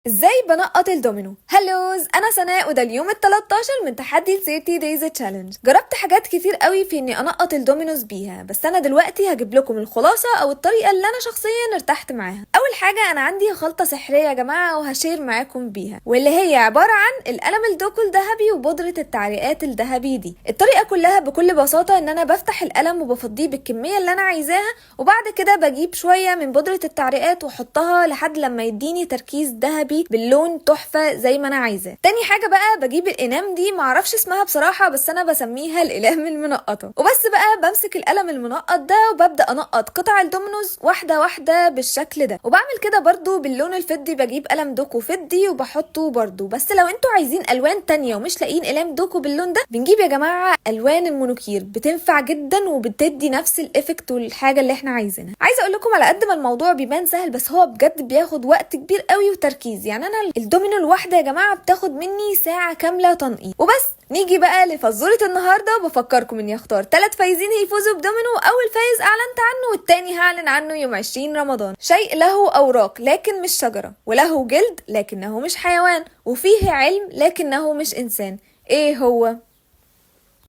ازاي بنقط الدومينو؟ هلوز، انا سناء وده اليوم ال13 من تحدي 30 days challenge. جربت حاجات كتير قوي في اني انقط الدومينوز بيها، بس انا دلوقتي هجيب لكم الخلاصه او الطريقه اللي انا شخصيا ارتحت معاها. اول حاجه انا عندي خلطه سحريه يا جماعه وهشير معاكم بيها، واللي هي عباره عن القلم الدوكو الذهبي وبودره التعريقات الذهبي دي. الطريقه كلها بكل بساطه ان انا بفتح القلم وبفضيه بالكميه اللي انا عايزاها، وبعد كده بجيب شويه من بودره التعريقات واحطها لحد لما يديني تركيز ذهبي باللون تحفه زي ما انا عايزاه. تاني حاجه بقى بجيب الاقلام دي، معرفش اسمها بصراحه بس انا بسميها الاقلام المنقطه، وبس بقى بمسك القلم المنقط ده وببدا انقط قطع الدومينوز واحده واحده بالشكل ده. وبعمل كده برضو باللون الفضي، بجيب قلم دوكو فضي وبحطه برضو. بس لو انتوا عايزين الوان تانية ومش لاقيين قلم دوكو باللون ده، بنجيب يا جماعه الوان المونوكير، بتنفع جدا وبتدي نفس الافكت والحاجه اللي احنا عايزينها. عايزه اقول لكم على قد ما الموضوع بيبان سهل، بس هو بجد بياخد وقت كبير قوي وتركيز. يعني انا الدومينو الواحده يا جماعه بتاخد مني ساعه كامله تنقيط. وبس نيجي بقى لفزوره النهارده، وبفكركم اني اختار 3 فايزين هيفوزوا بدومينو. اول فايز اعلنت عنه، والتاني هعلن عنه يوم 20 رمضان. شيء له اوراق لكن مش شجره، وله جلد لكنه مش حيوان، وفيه علم لكنه مش انسان. ايه هو؟